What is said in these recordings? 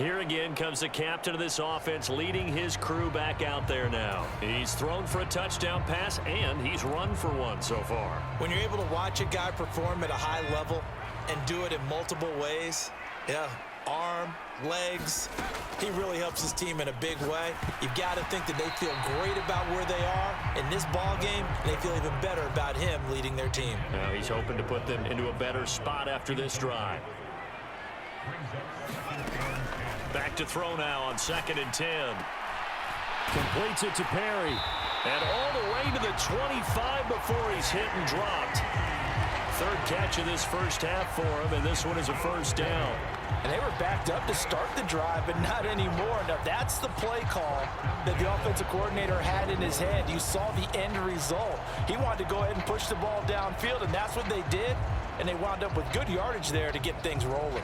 Here again comes the captain of this offense, leading his crew back out there now. He's thrown for a touchdown pass, and he's run for one so far. When you're able to watch a guy perform at a high level and do it in multiple ways, yeah, arm, legs, he really helps his team in a big way. You've got to think that they feel great about where they are in this ball game, and they feel even better about him leading their team. Now he's hoping to put them into a better spot after this drive. Back to throw now on 2nd and 10. Completes it to Perry. And all the way to the 25 before he's hit and dropped. 3rd catch of this first half for him, and this one is a first down. And they were backed up to start the drive, but not anymore. Now, that's the play call that the offensive coordinator had in his head. You saw the end result. He wanted to go ahead and push the ball downfield, and that's what they did. And they wound up with good yardage there to get things rolling.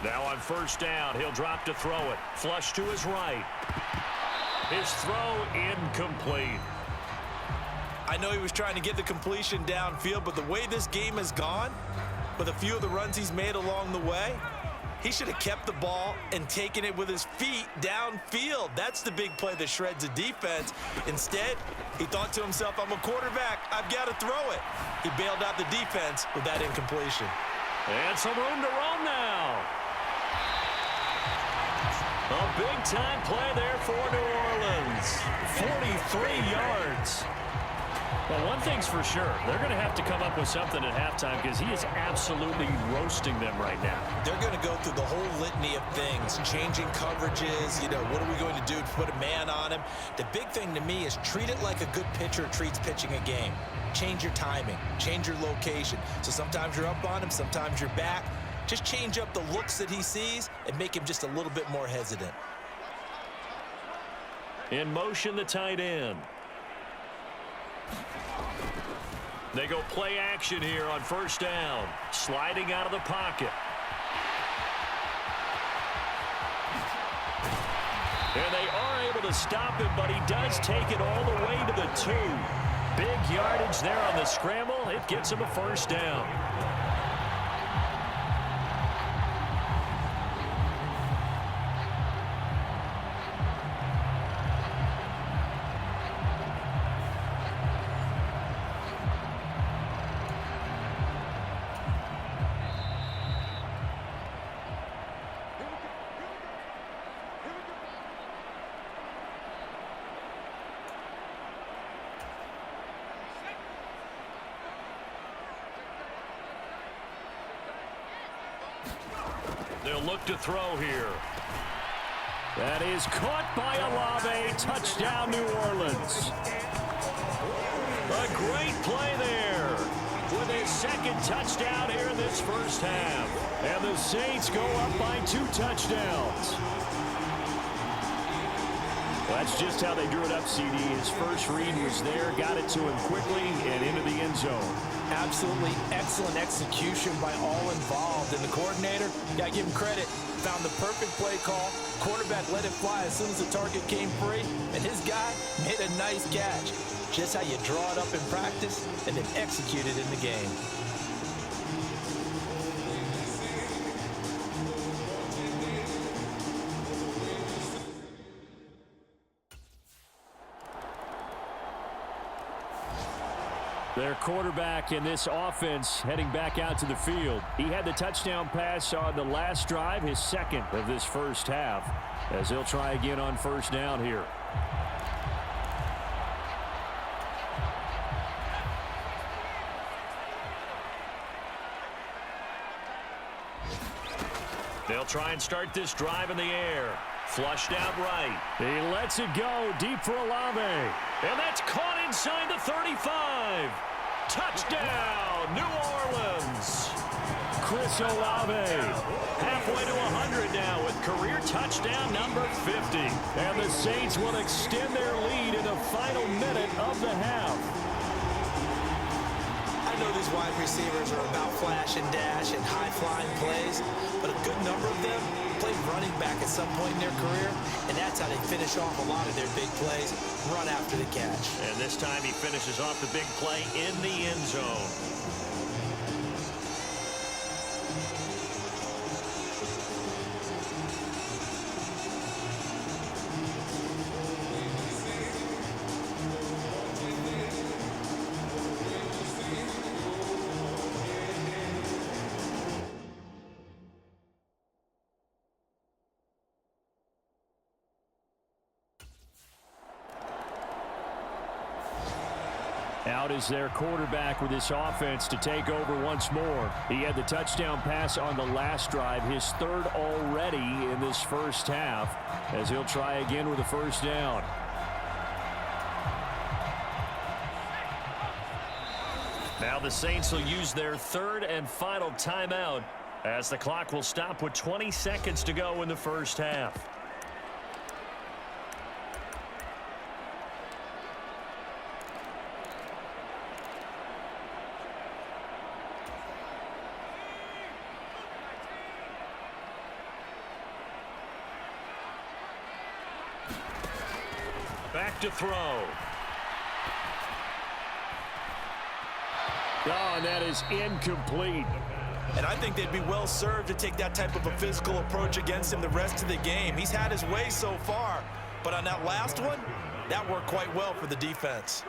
Now on first down, he'll drop to throw it. Flush to his right. His throw incomplete. I know he was trying to get the completion downfield, but the way this game has gone, with a few of the runs he's made along the way, he should have kept the ball and taken it with his feet downfield. That's the big play that shreds a defense. Instead, he thought to himself, I'm a quarterback, I've got to throw it. He bailed out the defense with that incompletion. And some room to roam now. A big-time play there for New Orleans. 43 yards. Well, one thing's for sure. They're going to have to come up with something at halftime because he is absolutely roasting them right now. They're going to go through the whole litany of things, changing coverages, what are we going to do to put a man on him? The big thing to me is treat it like a good pitcher treats pitching a game. Change your timing, change your location. So sometimes you're up on him, sometimes you're back. Just change up the looks that he sees and make him just a little bit more hesitant. In motion, the tight end. They go play action here on first down. Sliding out of the pocket. And they are able to stop him, but he does take it all the way to the 2. Big yardage there on the scramble. It gets him a first down. They'll look to throw here. That is caught by Olave. Touchdown, New Orleans. A great play there with his 2nd touchdown here in this first half. And the Saints go up by 2 touchdowns. Well, that's just how they drew it up, CD. His first read was there, got it to him quickly, and into the end zone. Absolutely excellent execution by all involved. And the coordinator, got to give him credit, found the perfect play call. Quarterback let it fly as soon as the target came free, and his guy made a nice catch. Just how you draw it up in practice and then execute it in the game. Their quarterback in this offense heading back out to the field. He had the touchdown pass on the last drive, his 2nd of this first half, as he'll try again on first down here. They'll try and start this drive in the air. Flushed out right. He lets it go deep for Olave. And that's caught inside the 35. Touchdown, New Orleans. Chris Olave halfway to 100 now with career touchdown number 50. And the Saints will extend their lead in the final minute of the half. I know these wide receivers are about flash and dash and high-flying plays, but a good number of them played running back at some point in their career, and that's how they finish off a lot of their big plays, run after the catch. And this time he finishes off the big play in the end zone. Out is their quarterback with this offense to take over once more. He had the touchdown pass on the last drive, his third already in this first half, as he'll try again with a first down. Now the Saints will use their third and final timeout as the clock will stop with 20 seconds to go in the first half. Back to throw. Oh, and that is incomplete. And I think they'd be well served to take that type of a physical approach against him the rest of the game. He's had his way so far, but on that last one, that worked quite well for the defense.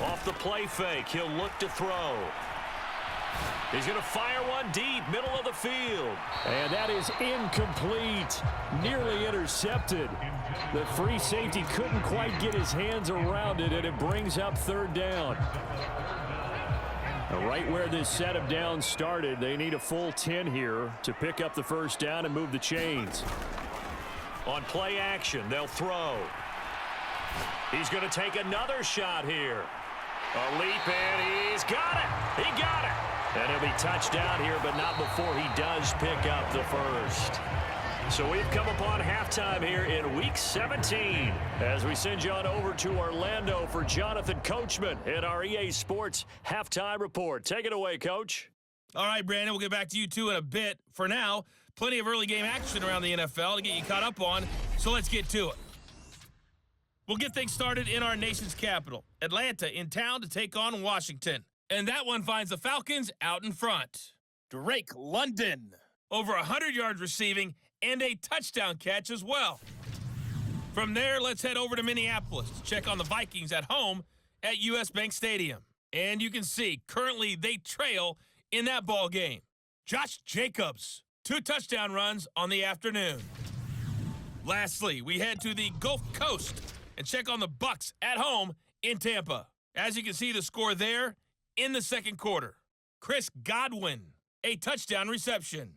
Off the play fake, he'll look to throw. He's going to fire one deep, middle of the field. And that is incomplete. Nearly intercepted. The free safety couldn't quite get his hands around it, and it brings up third down. Right where this set of downs started, they need a full 10 here to pick up the first down and move the chains. On play action, they'll throw. He's going to take another shot here. A leap, and he's got it. He got it. And he'll be touched down here, but not before he does pick up the first. So we've come upon halftime here in Week 17 as we send you on over to Orlando for Jonathan Coachman in our EA Sports Halftime Report. Take it away, Coach. All right, Brandon, we'll get back to you, too, in a bit. For now, plenty of early game action around the NFL to get you caught up on, so let's get to it. We'll get things started in our nation's capital, Atlanta, in town to take on Washington. And that one finds the Falcons out in front. Drake London, over 100 yards receiving and a touchdown catch as well. From there, let's head over to Minneapolis to check on the Vikings at home at US Bank Stadium. And you can see, currently they trail in that ball game. Josh Jacobs, 2 touchdown runs on the afternoon. Lastly, we head to the Gulf Coast and check on the Bucs at home in Tampa. As you can see, the score there in the second quarter. Chris Godwin, a touchdown reception.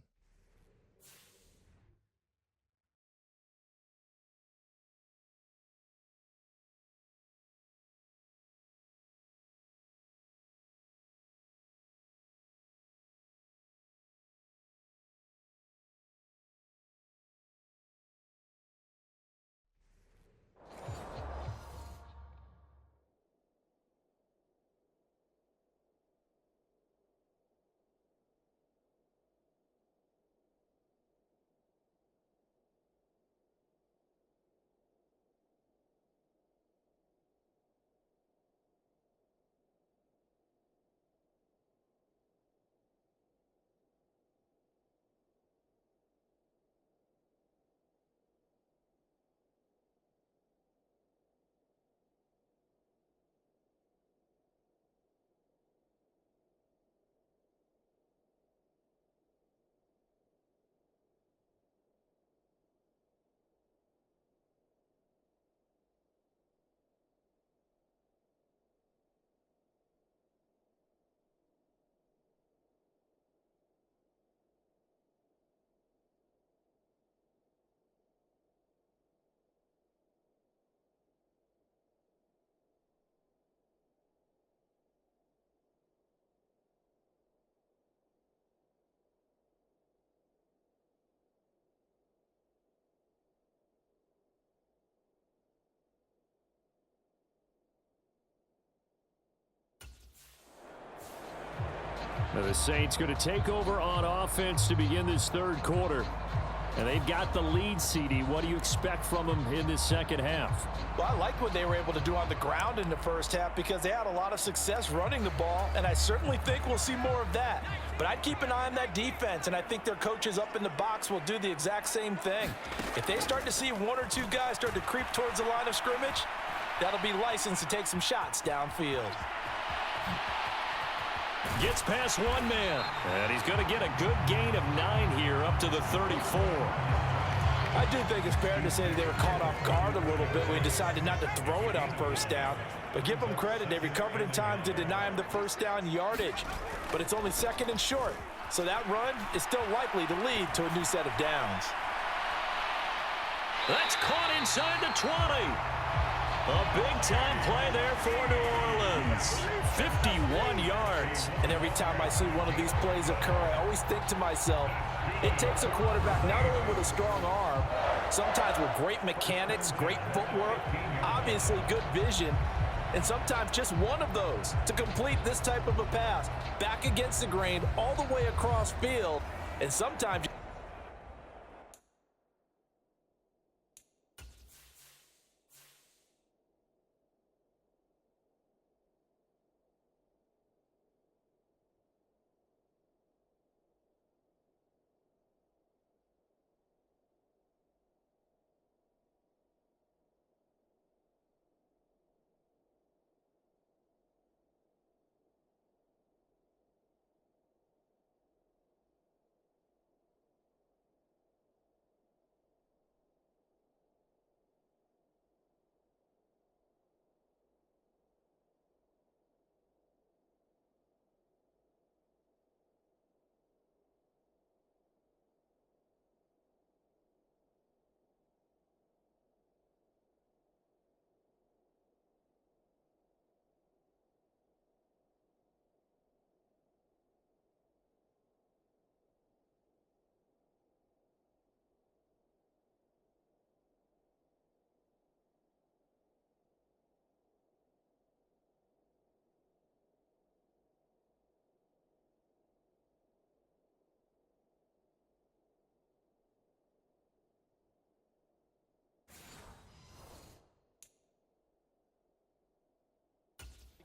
Now the Saints going to take over on offense to begin this third quarter. And they've got the lead, CD. What do you expect from them in this second half? Well, I like what they were able to do on the ground in the first half because they had a lot of success running the ball, and I certainly think we'll see more of that. But I'd keep an eye on that defense, and I think their coaches up in the box will do the exact same thing. If they start to see one or two guys start to creep towards the line of scrimmage, that'll be licensed to take some shots downfield. Gets past one man, and he's going to get a good gain of 9 here up to the 34. I do think it's fair to say that they were caught off guard a little bit when we decided not to throw it on first down. But give them credit, they recovered in time to deny him the first down yardage. But it's only second and short, so that run is still likely to lead to a new set of downs. That's caught inside the 20. A big-time play there for New Orleans. 51 yards. And every time I see one of these plays occur, I always think to myself, it takes a quarterback not only with a strong arm, sometimes with great mechanics, great footwork, obviously good vision, and sometimes just one of those to complete this type of a pass. Back against the grain, all the way across field, and sometimes...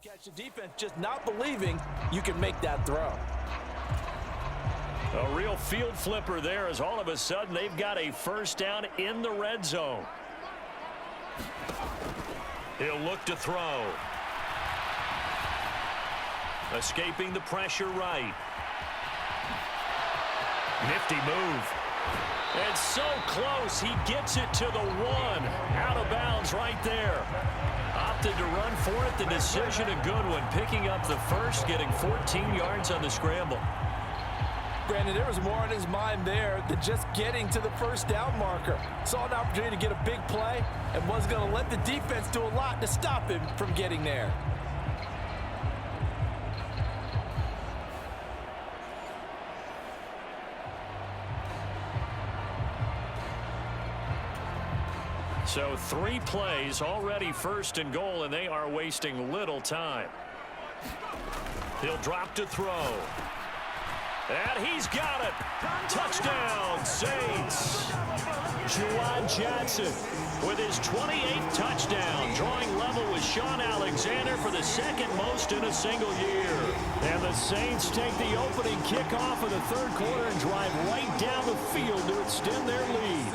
Catch the defense just not believing you can make that throw. A real field flipper there as all of a sudden they've got a first down in the red zone. He'll look to throw. Escaping the pressure right. Nifty move. It's so close. He gets it to the 1. Out of bounds right there. Opted to run for it. The decision a good one. Picking up the first, getting 14 yards on the scramble. Brandon, there was more on his mind there than just getting to the first down marker. Saw an opportunity to get a big play and was going to let the defense do a lot to stop him from getting there. So 3 plays, already first and goal, and they are wasting little time. He'll drop to throw. And he's got it. Touchdown, Saints. Juwan Johnson with his 28th touchdown, drawing level with Sean Alexander for the second most in a single year. And the Saints take the opening kickoff of the third quarter and drive right down the field to extend their lead.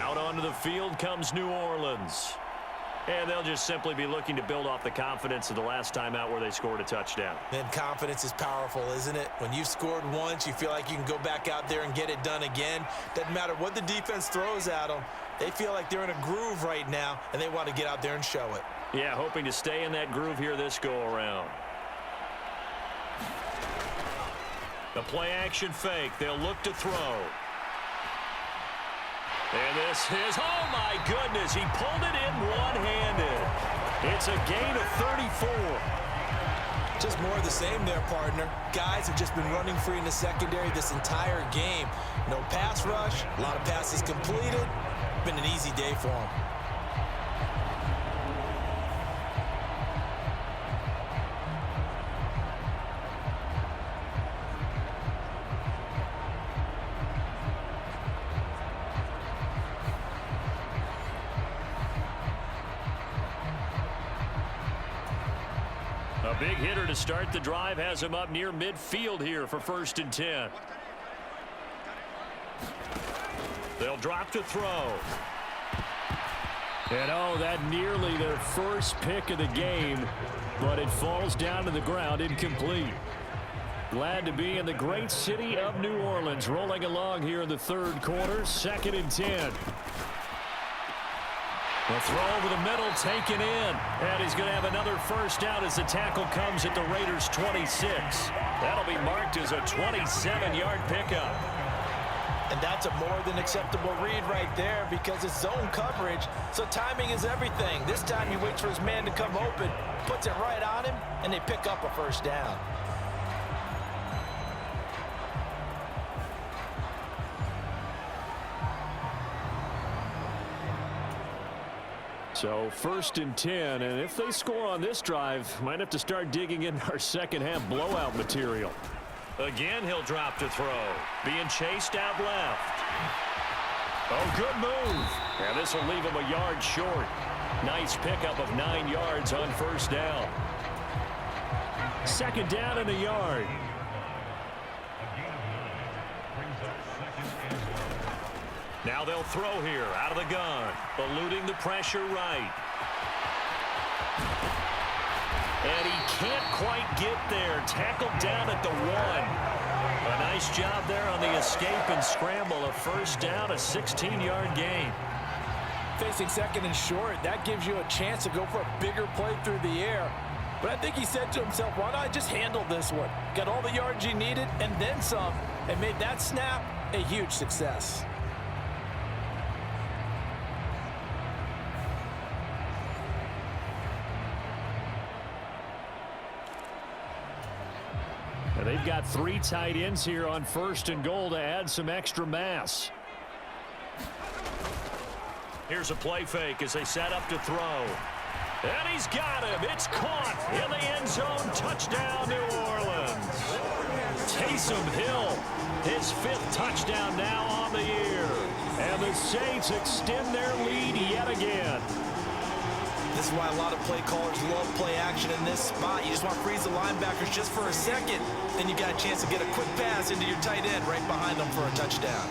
Out onto the field comes New Orleans. And they'll just simply be looking to build off the confidence of the last time out where they scored a touchdown. And confidence is powerful, isn't it? When you've scored once, you feel like you can go back out there and get it done again. Doesn't matter what the defense throws at them. They feel like they're in a groove right now, and they want to get out there and show it. Yeah, hoping to stay in that groove here this go-around. The play-action fake. They'll look to throw. And this is, oh my goodness, he pulled it in one-handed. It's a gain of 34. Just more of the same there, partner. Guys have just been running free in the secondary this entire game. No pass rush, a lot of passes completed. Been an easy day for them. A big hitter to start the drive has him up near midfield here for 1st and 10. They'll drop to throw. And oh, that nearly their first pick of the game, but it falls down to the ground incomplete. Glad to be in the great city of New Orleans, rolling along here in the 3rd quarter, 2nd and 10. The throw over the middle, taken in. And he's going to have another first down as the tackle comes at the Raiders' 26. That'll be marked as a 27-yard pickup. And that's a more than acceptable read right there because it's zone coverage, so timing is everything. This time he waits for his man to come open, puts it right on him, and they pick up a first down. So 1st and 10, and if they score on this drive, might have to start digging in our second-half blowout material. Again, he'll drop to throw. Being chased out left. Oh, good move. And this will leave him a yard short. Nice pickup of 9 yards on 1st down. 2nd down and a yard. Now they'll throw here out of the gun, eluding the pressure right. And he can't quite get there. Tackled down at the 1. A nice job there on the escape and scramble. A first down, a 16-yard gain. Facing 2nd and short, that gives you a chance to go for a bigger play through the air. But I think he said to himself, why not I just handle this one? Got all the yards you needed and then some, and made that snap a huge success. They've got 3 tight ends here on 1st and goal to add some extra mass. Here's a play fake as they set up to throw. And he's got him. It's caught in the end zone. Touchdown, New Orleans. Taysom Hill, his 5th touchdown now on the year. And the Saints extend their lead yet again. This is why a lot of play callers love play action in this spot. You just want to freeze the linebackers just for a second. Then you got a chance to get a quick pass into your tight end right behind them for a touchdown.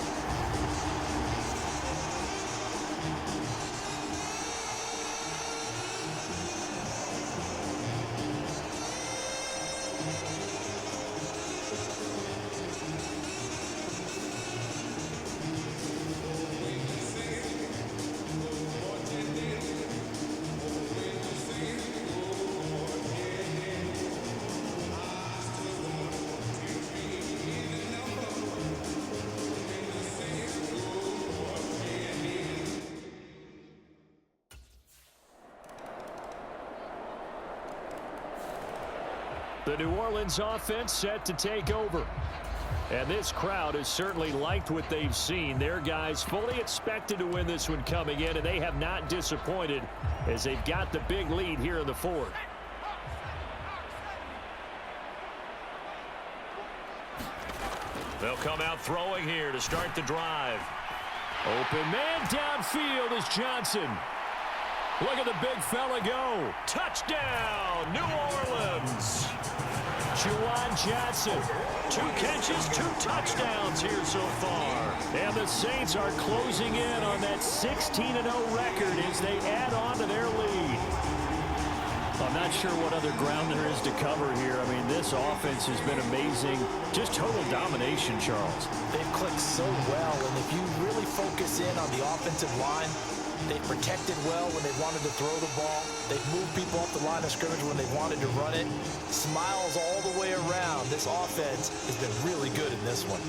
The New Orleans offense set to take over. And this crowd has certainly liked what they've seen. Their guys fully expected to win this one coming in, and they have not disappointed as they've got the big lead here in the 4th. They'll come out throwing here to start the drive. Open man downfield is Johnson. Look at the big fella go. Touchdown, New Orleans. Juwan Johnson, 2 catches, 2 touchdowns here so far. And the Saints are closing in on that 16-0 record as they add on to their lead. I'm not sure what other ground there is to cover here. I mean, this offense has been amazing. Just total domination, Charles. They've clicked so well, and if you really focus in on the offensive line, They've protected well when they wanted to throw the ball. They've moved people off the line of scrimmage when they wanted to run it. Smiles all the way around. This offense has been really good in this one.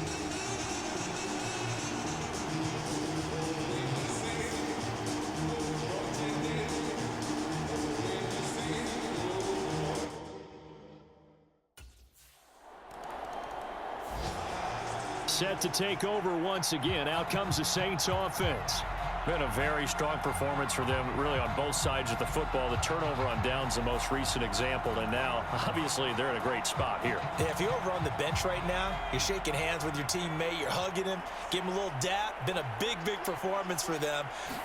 Set to take over once again. Out comes the Saints offense. Been a very strong performance for them, really, on both sides of the football. The turnover on downs, the most recent example, and now, obviously, they're in a great spot here. Yeah, if you're over on the bench right now, you're shaking hands with your teammate, you're hugging him, give him a little dap. Been a big, big performance for them.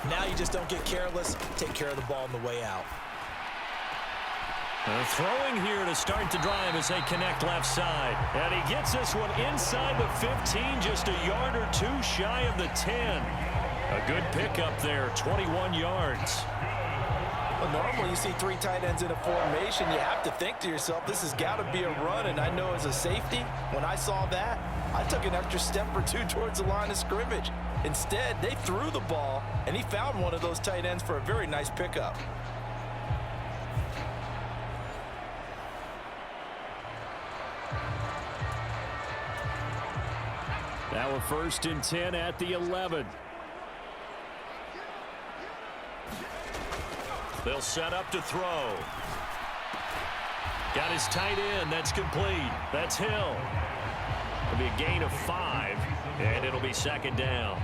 Now you just don't get careless. Take care of the ball on the way out. Throwing here to start the drive as they connect left side. And he gets this one inside the 15, just a yard or two shy of the 10. A good pickup there, 21 yards. Well, normally you see three tight ends in a formation. You have to think to yourself, this has got to be a run. And I know as a safety, when I saw that, I took an extra step or two towards the line of scrimmage. Instead, they threw the ball, and he found one of those tight ends for a very nice pickup. Now a 1st and 10 at the 11. They'll set up to throw. Got his tight end. That's complete. That's Hill. It'll be a gain of 5, and it'll be 2nd down.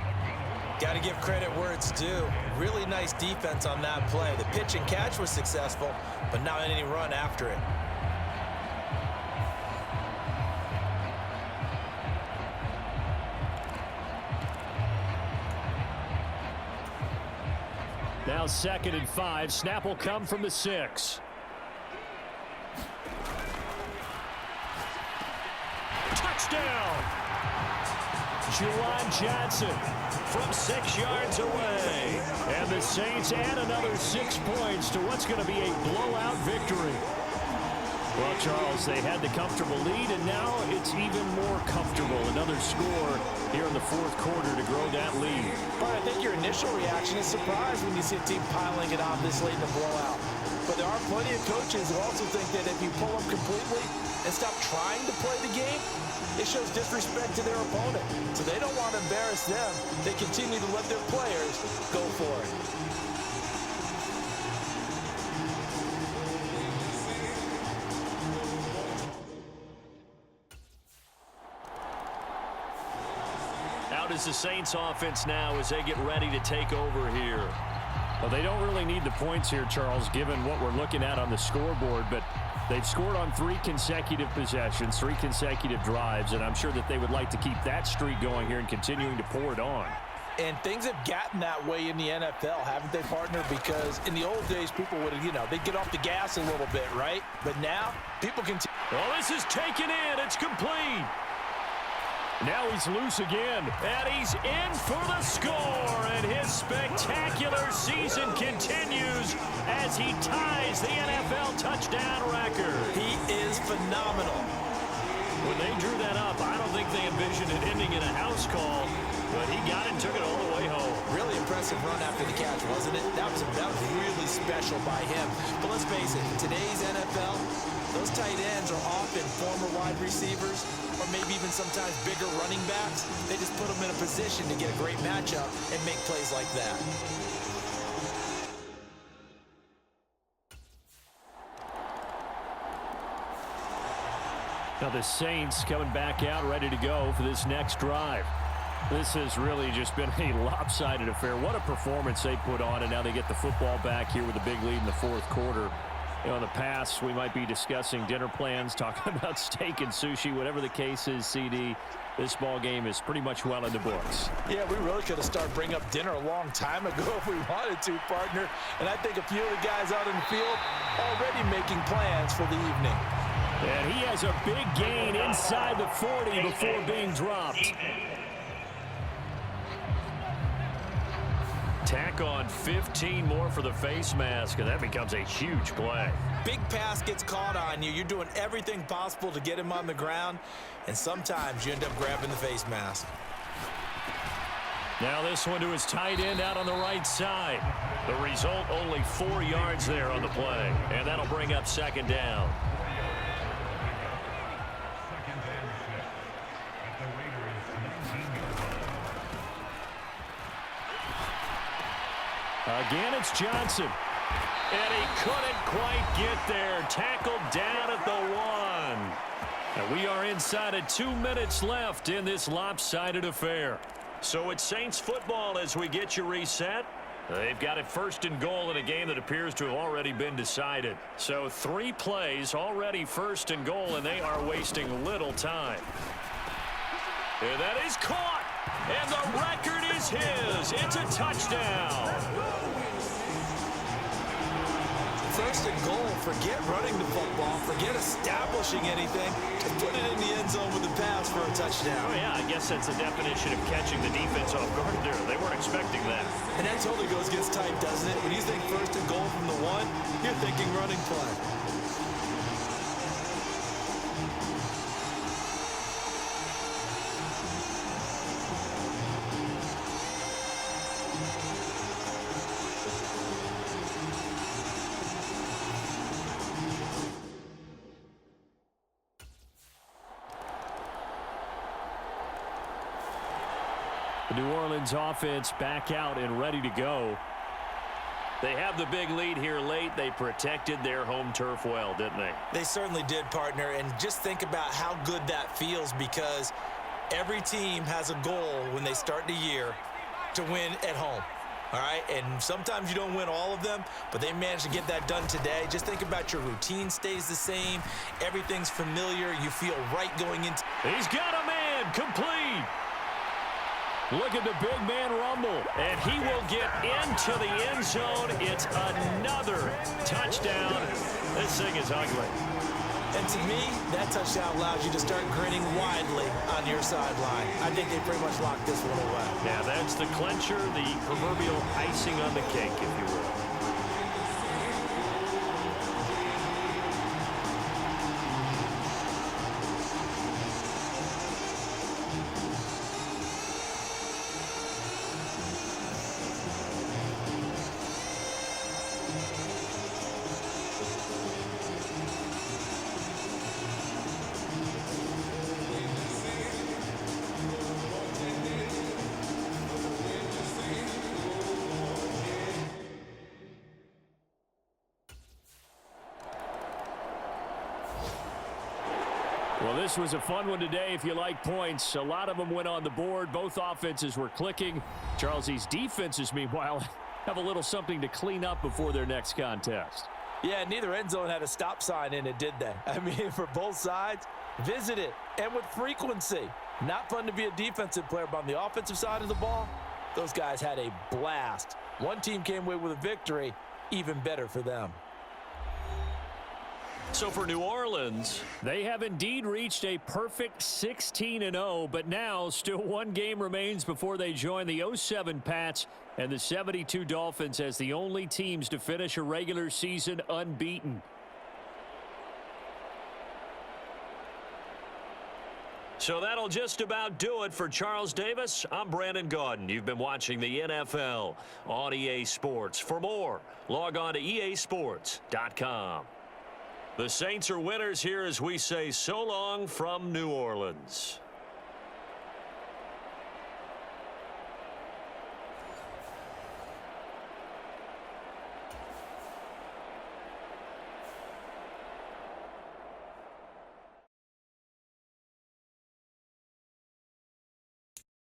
Got to give credit where it's due. Really nice defense on that play. The pitch and catch was successful, but not any run after it. Now 2nd and 5. Snap will come from the 6. Touchdown! Juwan Johnson from 6 yards away. And the Saints add another 6 points to what's going to be a blowout victory. Well, Charles, they had the comfortable lead, and now it's even more comfortable. Another score here in the 4th quarter to grow that lead. But I think your initial reaction is surprise when you see a team piling it on this late in the blowout. But there are plenty of coaches who also think that if you pull them completely and stop trying to play the game, it shows disrespect to their opponent. So they don't want to embarrass them. They continue to let their players go for it. Is the Saints offense now as they get ready to take over here. Well, they don't really need the points here, Charles, given what we're looking at on the scoreboard, but they've scored on 3 consecutive possessions, 3 consecutive drives, and I'm sure that they would like to keep that streak going here and continuing to pour it on. And things have gotten that way in the NFL, haven't they, partner? Because in the old days, people would, they'd get off the gas a little bit, right? But now, people continue. Well, this is taken in. It's complete. Now he's loose again, and he's in for the score, and his spectacular season continues as he ties the NFL touchdown record. He is phenomenal. When they drew that up, I don't think they envisioned it ending in a house call, but he got it and took it all the way home. Really impressive run after the catch, wasn't it? That was really special by him. But let's face it, in today's NFL, those tight ends are often former wide receivers or maybe even sometimes bigger running backs. They just put them in a position to get a great matchup and make plays like that. Now the Saints coming back out ready to go for this next drive. This has really just been a lopsided affair. What a performance they put on, and now they get the football back here with a big lead in the 4th quarter. In the past, we might be discussing dinner plans, talking about steak and sushi, whatever the case is, CD. This ball game is pretty much well in the books. Yeah, we really could have started bringing up dinner a long time ago if we wanted to, partner. And I think a few of the guys out in the field already making plans for the evening. And he has a big gain inside the 40 before being dropped. Tack on 15 more for the face mask, and that becomes a huge play. Big pass gets caught on you. You're doing everything possible to get him on the ground, and sometimes you end up grabbing the face mask. Now this one to his tight end out on the right side. The result, only 4 yards there on the play. And that'll bring up second down. Again, it's Johnson. And he couldn't quite get there. Tackled down at the 1. And we are inside of 2 minutes left in this lopsided affair. So it's Saints football as we get you reset. They've got it 1st and goal in a game that appears to have already been decided. So 3 plays already 1st and goal, and they are wasting little time. And that is caught. And the record is his. It's a touchdown. 1st and goal. Forget running the football. Forget establishing anything. Just put it in the end zone with the pass for a touchdown. Oh, yeah, I guess that's the definition of catching the defense off guard there. They weren't expecting that. And that totally goes against type, doesn't it? When you think 1st and goal from the 1, you're thinking running play. The New Orleans offense back out and ready to go. They have the big lead here late. They protected their home turf well, didn't they? They certainly did, partner. And just think about how good that feels, because every team has a goal when they start the year to win at home. All right, and sometimes you don't win all of them, but they managed to get that done today. Just think about your routine stays the same. Everything's familiar. You feel right going into. He's got a man complete. Look at the big man rumble, and he will get into the end zone. It's another touchdown. This thing is ugly. And to me, that touchdown allows you to start grinning widely on your sideline. I think they pretty much locked this one away. Yeah, that's the clincher, the proverbial icing on the cake, if you will. Well, this was a fun one today if you like points. A lot of them went on the board. Both offenses were clicking. Charles's defenses, meanwhile, have a little something to clean up before their next contest. Yeah, neither end zone had a stop sign in it, did they? I mean, for both sides, visit it, and with frequency. Not fun to be a defensive player, but on the offensive side of the ball, those guys had a blast. One team came away with a victory, even better for them. So for New Orleans, they have indeed reached a perfect 16-0, but now still one game remains before they join the 07 Pats and the 72 Dolphins as the only teams to finish a regular season unbeaten. So that'll just about do it for Charles Davis. I'm Brandon Gaudin. You've been watching the NFL on EA Sports. For more, log on to easports.com. The Saints are winners here as we say so long from New Orleans.